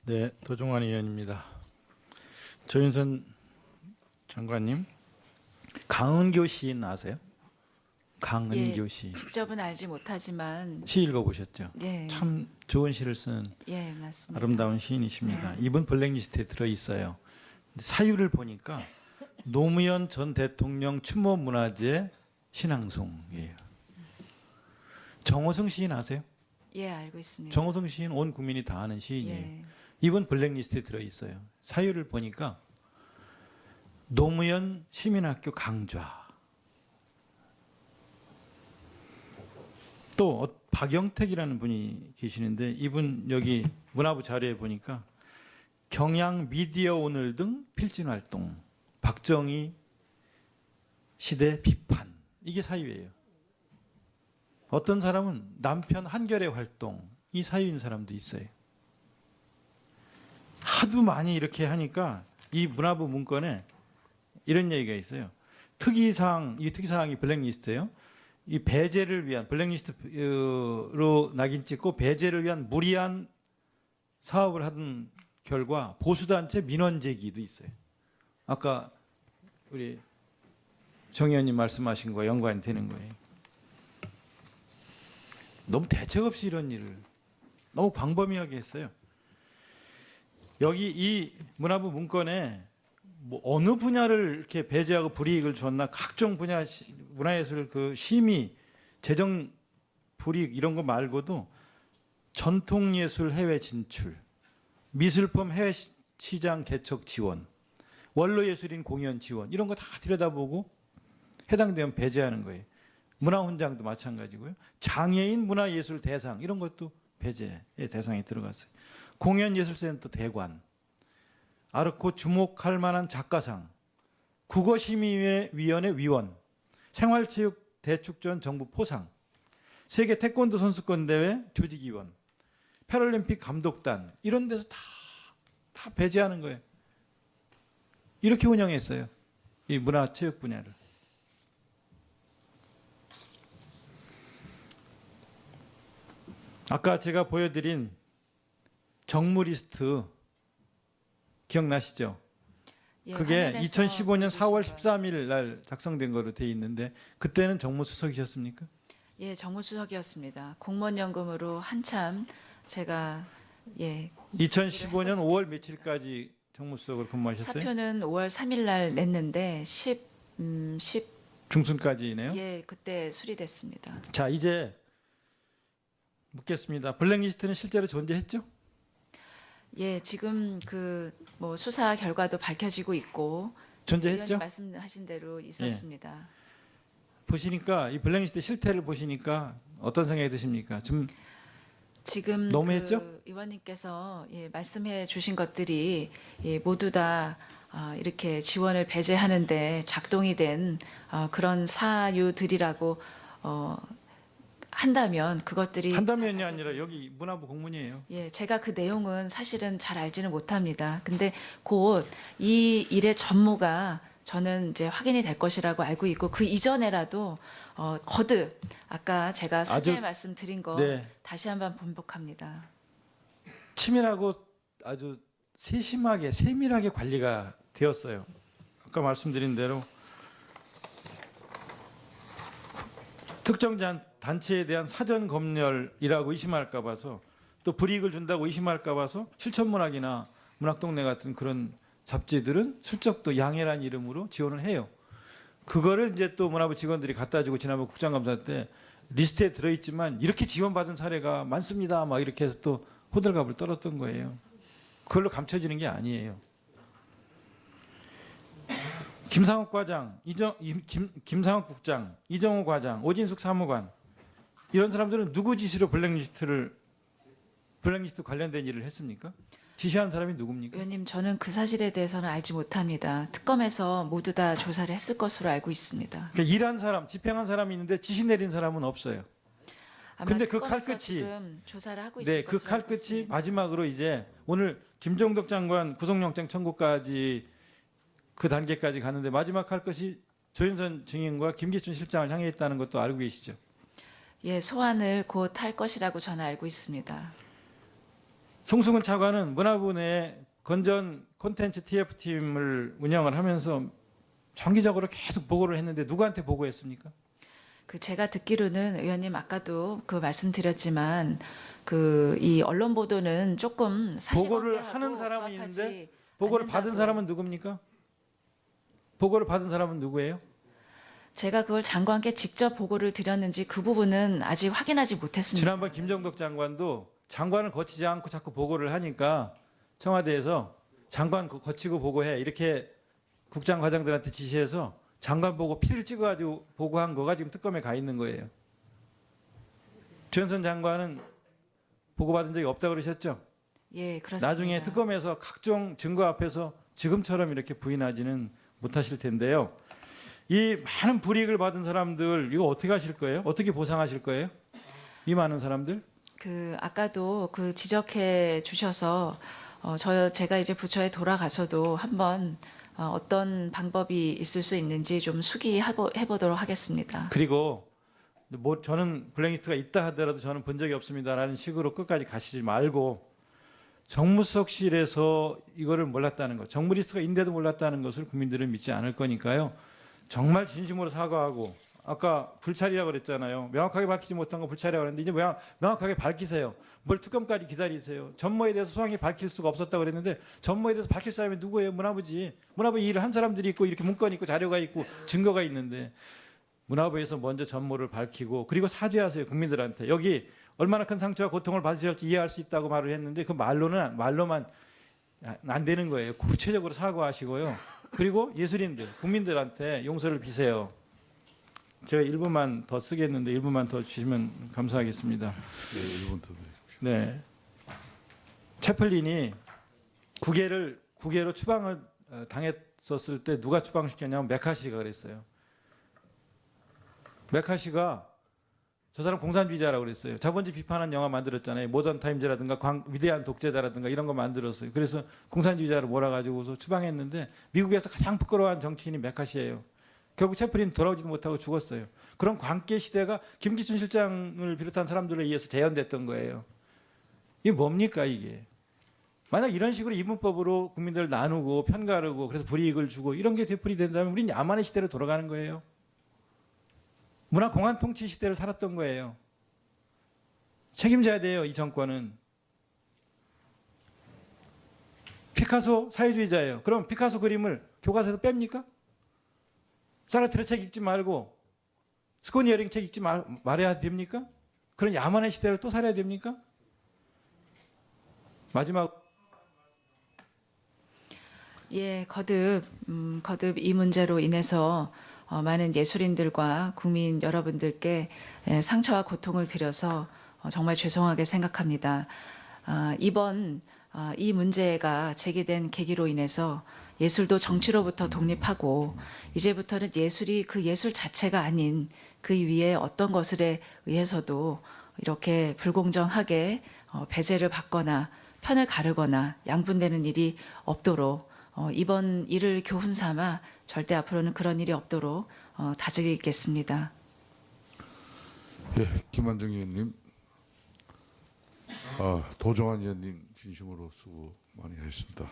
네, 도종환 의원입니다. 조윤선 장관님, 강은교 시인 아세요? 강은교 시. 직접은 알지 못하지만 시 읽어보셨죠? 네, 참 좋은 시를 쓴 예, 맞습니다. 아름다운 시인이십니다. 네. 이분 블랙리스트에 들어있어요. 사유를 보니까 노무현 전 대통령 추모 문화재 신앙송이에요. 정호성 시인 아세요? 예, 알고 있습니다. 정호성 시인 온 국민이 다 아는 시인이에요. 예, 이분 블랙리스트에 들어있어요. 사유를 보니까 노무현 시민학교 강좌, 또 박영택이라는 분이 계시는데 이분 여기 문화부 자료에 보니까 경향 미디어 오늘 등 필진 활동, 박정희 시대 비판, 이게 사유예요. 어떤 사람은 남편 한겨레 활동, 이 사유인 사람도 있어요. 하도 많이 이렇게 하니까 이 문화부 문건에 이런 얘기가 있어요. 특이사항, 이 특이사항이 블랙리스트예요. 이 배제를 위한, 블랙리스트로 낙인 찍고 배제를 위한 무리한 사업을 하던 결과 보수단체 민원 제기도 있어요. 아까 우리 정 의원님 말씀하신 거와 연관이 되는 거예요. 너무 대책 없이 이런 일을 너무 광범위하게 했어요. 여기 이 문화부 문건에 뭐 어느 분야를 이렇게 배제하고 불이익을 줬나, 각종 분야 문화예술 그 심의, 재정 불이익 이런 거 말고도 전통예술 해외 진출, 미술품 해외 시장 개척 지원, 원로예술인 공연 지원 이런 거 다 들여다보고 해당되면 배제하는 거예요. 문화훈장도 마찬가지고요. 장애인 문화예술 대상 이런 것도 배제의 대상에 들어갔어요. 공연예술센터 대관, 아르코 주목할 만한 작가상, 국어심의위원회 위원, 생활체육 대축전 정부 포상, 세계 태권도 선수권대회 조직위원, 패럴림픽 감독단 이런 데서 다 배제하는 거예요. 이렇게 운영했어요. 이 문화체육 분야를. 아까 제가 보여드린 정무 리스트 기억나시죠? 예, 그게 화면에서 2015년 4월 보여주신 13일 날 작성된 거로 돼 있는데 그때는 정무수석이셨습니까? 예, 정무수석이었습니다. 공무원연금으로 한참 제가 2015년 5월 했었습니다. 며칠까지 정무수석으로 근무하셨어요? 사표는 5월 3일 날 냈는데 10 중순까지네요. 예, 그때 수리됐습니다. 자, 이제 묻겠습니다. 블랙리스트는 실제로 존재했죠? 예, 지금 그 뭐 수사 결과도 밝혀지고 있고 존재했죠? 의원님 말씀하신 대로 있었습니다. 보시니까 이 블랙리스트 실태를 보시니까 어떤 생각이 드십니까? 좀 지금 너무했죠? 그 의원님께서 말씀해 주신 것들이 모두 다 이렇게 지원을 배제하는데 작동이 된 그런 사유들이라고 한다면 그것들이 한다면이 아니라 여기 문화부 공문이에요. 예, 제가 그 내용은 사실은 잘 알지는 못합니다. 근데 곧 이 일의 전모가 저는 이제 확인이 될 것이라고 알고 있고 그 이전에라도 거듭 아까 제가 사전에 말씀드린 거 네. 다시 한번 번복합니다. 치밀하고 아주 세심하게 세밀하게 관리가 되었어요. 아까 말씀드린 대로 특정 단체에 대한 사전 검열이라고 의심할까 봐서, 또 불이익을 준다고 의심할까 봐서 실천문학이나 문학동네 같은 그런 잡지들은 슬쩍 또 양해란 이름으로 지원을 해요. 그거를 이제 또 문화부 직원들이 갖다 주고 지난번 국정감사 때 리스트에 들어있지만 이렇게 지원받은 사례가 많습니다 막 이렇게 해서 또 호들갑을 떨었던 거예요. 그걸로 감춰지는 게 아니에요. 김상욱 과장, 김상욱 국장, 이정호 과장, 오진숙 사무관 이런 사람들은 누구 지시로 블랙리스트 관련된 일을 했습니까? 지시한 사람이 누굽니까? 의원님, 저는 그 사실에 대해서는 알지 못합니다. 특검에서 모두 다 조사를 했을 것으로 알고 있습니다. 그러니까 일한 사람, 집행한 사람이 있는데 지시 내린 사람은 없어요. 아마 근데 그 특검에서 칼끝이- 지금 조사를 하고 있을 네, 그 것으로 알고 칼끝이 있습니다. 마지막으로 이제 오늘 김종덕 장관 구속영장 청구까지 그 단계까지 갔는데 마지막 칼끝이 조윤선 증인과 김기춘 실장을 향해 있다는 것도 알고 계시죠? 예, 소환을 곧 할 것이라고 저는 알고 있습니다. 송승훈 차관은 문화부 내 건전 콘텐츠 TF팀을 운영을 하면서 정기적으로 계속 보고를 했는데 누구한테 보고했습니까? 그 제가 듣기로는 의원님 아까도 그 말씀드렸지만 그 이 언론 보도는 조금 보고를 사실관계하고 하는 사람이 부합하지 있는데 보고를 받은 않는다고. 사람은 누굽니까? 보고를 받은 사람은 누구예요? 제가 그걸 장관께 직접 보고를 드렸는지 그 부분은 아직 확인하지 못했습니다. 지난번 김정덕 장관도 장관을 거치지 않고 자꾸 보고를 하니까 청와대에서 장관 거치고 보고해 이렇게 국장 과장들한테 지시해서 장관 보고 피를 찍어가지고 보고한 거가 지금 특검에 가 있는 거예요. 주현선 장관은 보고받은 적이 없다고 그러셨죠? 예, 그렇습니다. 나중에 특검에서 각종 증거 앞에서 지금처럼 이렇게 부인하지는 못하실 텐데요. 이 많은 불이익을 받은 사람들 이거 어떻게 하실 거예요? 어떻게 보상하실 거예요? 이 많은 사람들? 그 아까도 그 지적해 주셔서 제가 이제 부처에 돌아가서도 한번 어떤 방법이 있을 수 있는지 좀 해보도록 하겠습니다. 그리고 뭐 저는 블랙리스트가 있다 하더라도 저는 본 적이 없습니다라는 식으로 끝까지 가시지 말고 정무수석실에서 이거를 몰랐다는 것, 정무 리스트가 있는데도 몰랐다는 것을 국민들은 믿지 않을 거니까요. 정말 진심으로 사과하고 아까 불찰이라고 그랬잖아요. 명확하게 밝히지 못한 거 불찰이라고 그랬는데 이제 명확하게 밝히세요. 뭘 특검까지 기다리세요. 전모에 대해서 소상히 밝힐 수가 없었다고 그랬는데 전모에 대해서 밝힐 사람이 누구예요? 문화부지. 문화부 일을 한 사람들이 있고 이렇게 문건이 있고 자료가 있고 증거가 있는데 문화부에서 먼저 전모를 밝히고 그리고 사죄하세요. 국민들한테. 여기 얼마나 큰 상처와 고통을 받으실지 이해할 수 있다고 말을 했는데 그 말로만 안 되는 거예요. 구체적으로 사과하시고요. 그리고 예술인들, 국민들한테 용서를 비세요. 제가 1분만 더 쓰겠는데 1분만 더 주시면 감사하겠습니다. 네, 1분 더 드십시오. 네. 채플린이 국외로 추방을 당했었을 때 누가 추방시켰냐면 메카시가 그랬어요. 메카시가 저 사람 공산주의자라고 그랬어요. 자본주의 비판한 영화 만들었잖아요. 모던 타임즈라든가 위대한 독재자라든가 이런 거 만들었어요. 그래서 공산주의자로 몰아가지고서 추방했는데 미국에서 가장 부끄러워한 정치인이 메카시예요. 결국 채플린 돌아오지도 못하고 죽었어요. 그런 관계 시대가 김기춘 실장을 비롯한 사람들에 의해서 재현됐던 거예요. 이게 뭡니까 이게? 만약 이런 식으로 이분법으로 국민들을 나누고 편가르고 그래서 불이익을 주고 이런 게 되풀이된다면 우린 야만의 시대로 돌아가는 거예요. 문화 공안 통치 시대를 살았던 거예요. 책임져야 돼요, 이 정권은. 피카소 사회주의자예요. 그럼 피카소 그림을 교과서에서 뺍니까? 사르트르 책 읽지 말고 스코니어링 책 읽지 말아야 됩니까? 그런 야만의 시대를 또 살아야 됩니까? 마지막 예, 거듭 이 문제로 인해서 많은 예술인들과 국민 여러분들께 상처와 고통을 드려서 정말 죄송하게 생각합니다. 이번 이 문제가 제기된 계기로 인해서 예술도 정치로부터 독립하고 이제부터는 예술이 그 예술 자체가 아닌 그 위에 어떤 것에 의해서도 이렇게 불공정하게 배제를 받거나 편을 가르거나 양분되는 일이 없도록 이번 일을 교훈 삼아 절대 앞으로는 그런 일이 없도록 다지겠습니다. 예, 김한정 의원님, 도정환 의원님 진심으로 수고 많이 하셨습니다.